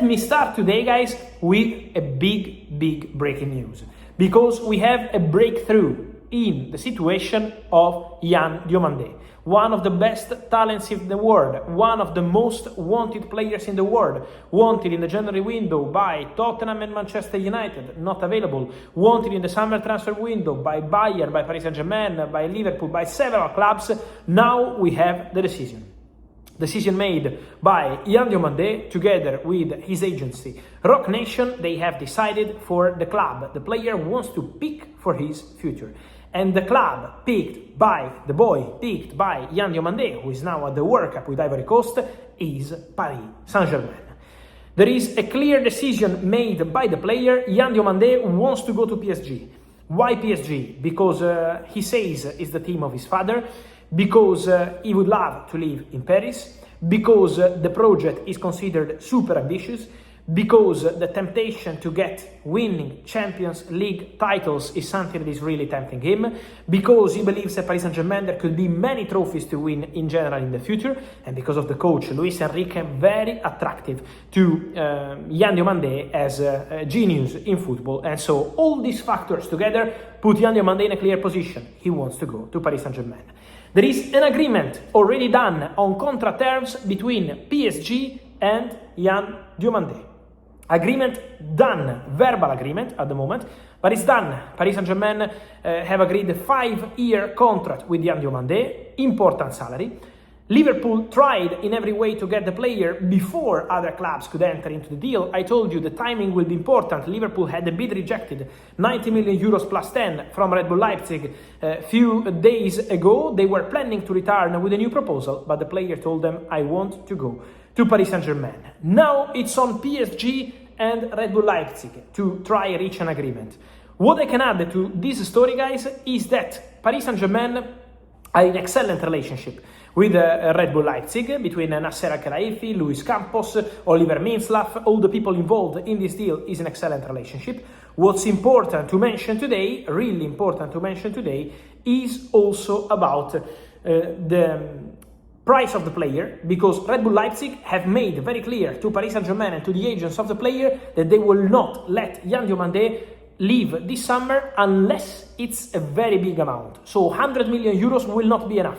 me start today, guys, with a big breaking news. Because we have a breakthrough in the situation of Diomande, one of the best talents in the world, one of the most wanted players in the world, wanted in the January window by Tottenham and Manchester United, not available, wanted in the summer transfer window by Bayern, by Paris Saint-Germain, by Liverpool, by several clubs. Now we have the decision made by Diomande together with his agency Rock Nation. They have decided for the club the player wants to pick for his future. And the club picked by Diomande, who is now at the World Cup with Ivory Coast, is Paris Saint-Germain. There is a clear decision made by the player. Diomande wants to go to PSG. Why PSG? Because he says it's the team of his father, because he would love to live in Paris, because the project is considered super ambitious, because the temptation to get winning Champions League titles is something that is really tempting him, because he believes at Paris Saint-Germain there could be many trophies to win in general in the future, and because of the coach, Luis Enrique, very attractive to Diomande as a genius in football. And so all these factors together put Diomande in a clear position. He wants to go to Paris Saint-Germain. There is an agreement already done on contract terms between PSG and Diomande. Agreement done, verbal agreement at the moment, but it's done. Paris Saint-Germain have agreed a 5-year contract with Diomande, important salary. Liverpool tried in every way to get the player before other clubs could enter into the deal. I told you the timing will be important. Liverpool had the bid rejected, 90 million euros plus 10 from Red Bull Leipzig a few days ago. They were planning to return with a new proposal, but the player told them, I want to go to Paris Saint-Germain. Now it's on PSG and Red Bull Leipzig to try and reach an agreement. What I can add to this story, guys, is that Paris Saint-Germain are in excellent relationship with Red Bull Leipzig, between Nasser Al-Khelaifi, Luis Campos, Oliver Minslav, all the people involved in this deal is an excellent relationship. What's important to mention today, really important to mention today, is also about the price of the player, because Red Bull Leipzig have made very clear to Paris Saint-Germain and to the agents of the player that they will not let Diomande leave this summer unless it's a very big amount. So 100 million euros will not be enough.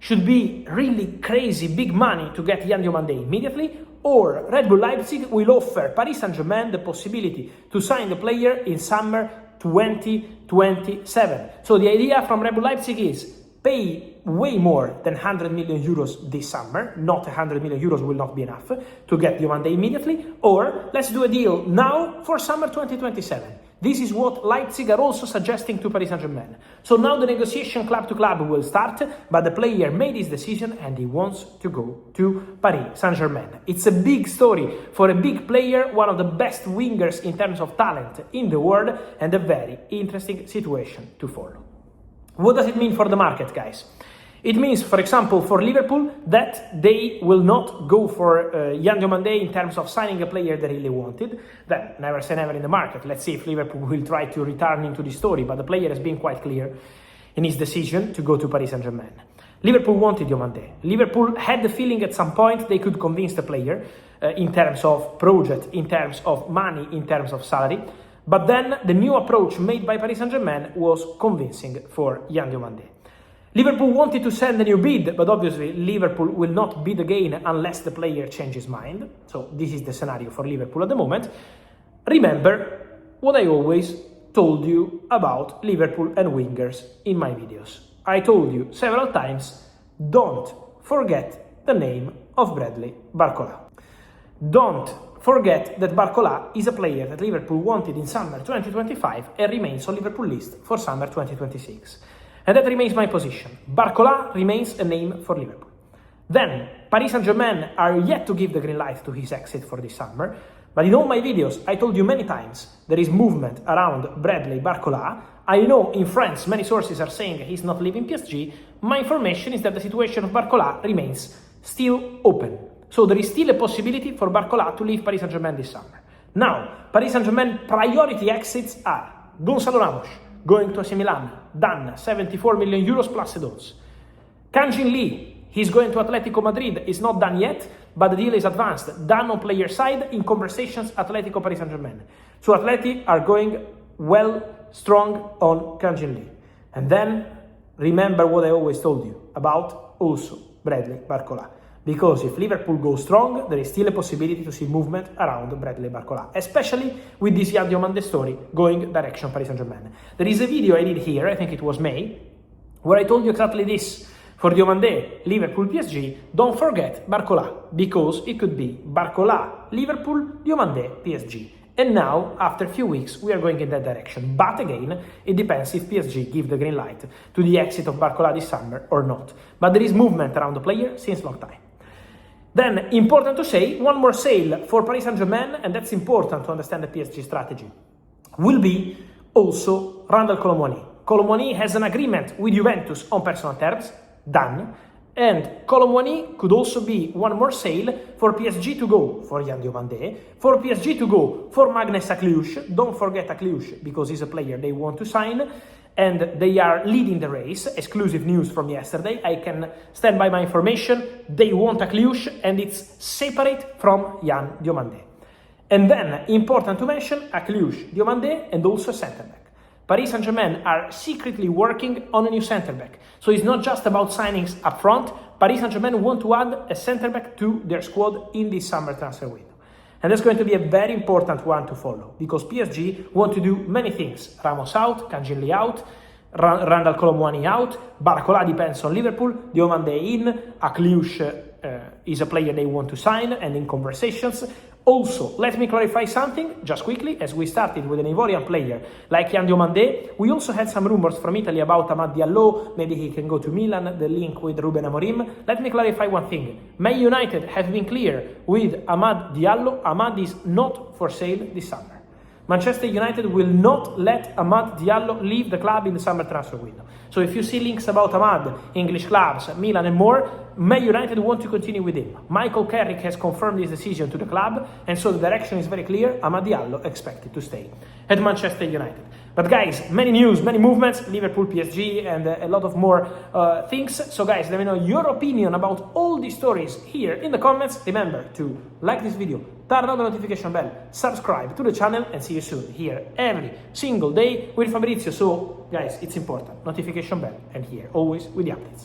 Should be really crazy big money to get Diomande immediately, or Red Bull Leipzig will offer Paris Saint-Germain the possibility to sign the player in summer 2027. So the idea from Red Bull Leipzig is pay way more than 100 million euros this summer, not 100 million euros will not be enough to get Diomande immediately, or let's do a deal now for summer 2027. This is what Leipzig are also suggesting to Paris Saint-Germain. So now the negotiation club to club will start, but the player made his decision and he wants to go to Paris Saint-Germain. It's a big story for a big player, one of the best wingers in terms of talent in the world, and a very interesting situation to follow. What does it mean for the market, guys? It means, for example, for Liverpool, that they will not go for Diomande in terms of signing a player they really wanted. Then, never say never in the market. Let's see if Liverpool will try to return into the story, but the player has been quite clear in his decision to go to Paris Saint-Germain. Liverpool wanted Diomande. Liverpool had the feeling at some point they could convince the player in terms of project, in terms of money, in terms of salary. But then the new approach made by Paris Saint-Germain was convincing for Diomande. Liverpool wanted to send a new bid, but obviously Liverpool will not bid again unless the player changes mind. So this is the scenario for Liverpool at the moment. Remember what I always told you about Liverpool and wingers in my videos. I told you several times, don't forget the name of Bradley Barcola. Don't forget that Barcola is a player that Liverpool wanted in summer 2025 and remains on Liverpool list for summer 2026. And that remains my position. Barcola remains a name for Liverpool. Then, Paris Saint-Germain are yet to give the green light to his exit for this summer. But in all my videos, I told you many times, there is movement around Bradley Barcola. I know in France, many sources are saying he's not leaving PSG. My information is that the situation of Barcola remains still open. So there is still a possibility for Barcola to leave Paris Saint-Germain this summer. Now, Paris Saint-Germain priority exits are Gonzalo Ramos, going to AC Milan, done, 74 million euros plus add-ons. Kang Jin Lee, he's going to Atletico Madrid, is not done yet, but the deal is advanced, done on player side, in conversations, Atletico Paris Saint-Germain. So Atleti are going well, strong on Kangin Lee. And then, remember what I always told you about also Bradley Barcola. Because if Liverpool goes strong, there is still a possibility to see movement around Bradley Barcola, especially with this Diomande story going direction Paris Saint-Germain. There is a video I did here, I think it was May, where I told you exactly this. For Diomande, Liverpool PSG, don't forget Barcola, because it could be Barcola, Liverpool, Diomande, PSG. And now, after a few weeks, we are going in that direction. But again, it depends if PSG give the green light to the exit of Barcola this summer or not. But there is movement around the player since long time. Then, important to say, one more sale for Paris Saint-Germain, and that's important to understand the PSG strategy, will be also Randal Kolo Muani. Kolo Muani has an agreement with Juventus on personal terms, done, and Kolo Muani could also be one more sale for PSG to go for Yan Diomande, for PSG to go for Magnus Akliush. Don't forget Akliush, because he's a player they want to sign, and they are leading the race. Exclusive news from yesterday. I can stand by my information. They want Akliush, and it's separate from Yan Diomande. And then, important to mention, Akliush, Diomande, and also centre-back. Paris Saint-Germain are secretly working on a new centre-back. So it's not just about signings up front. Paris Saint-Germain want to add a centre-back to their squad in this summer transfer window. And that's going to be a very important one to follow, because PSG want to do many things. Ramos out, Kangin Lee out, Randal Kolo Muani out, Barcola depends on Liverpool, Diomande in, Akliush is a player they want to sign and in conversations. Also, let me clarify something, just quickly, as we started with an Ivorian player like Yan Diomande, we also had some rumors from Italy about Amad Diallo, maybe he can go to Milan, the link with Ruben Amorim. Let me clarify one thing. Man United have been clear with Amad Diallo, Amad is not for sale this summer. Manchester United will not let Amad Diallo leave the club in the summer transfer window. So if you see links about Amad, English clubs, Milan and more, Man United want to continue with him. Michael Carrick has confirmed his decision to the club, and so the direction is very clear. Amad Diallo expected to stay at Manchester United. But guys, many news, many movements, Liverpool, PSG, and a lot of more things. So guys, let me know your opinion about all these stories here in the comments. Remember to like this video, turn on the notification bell, subscribe to the channel, and see you soon here every single day with Fabrizio. So guys, it's important, notification bell, and here always with the updates.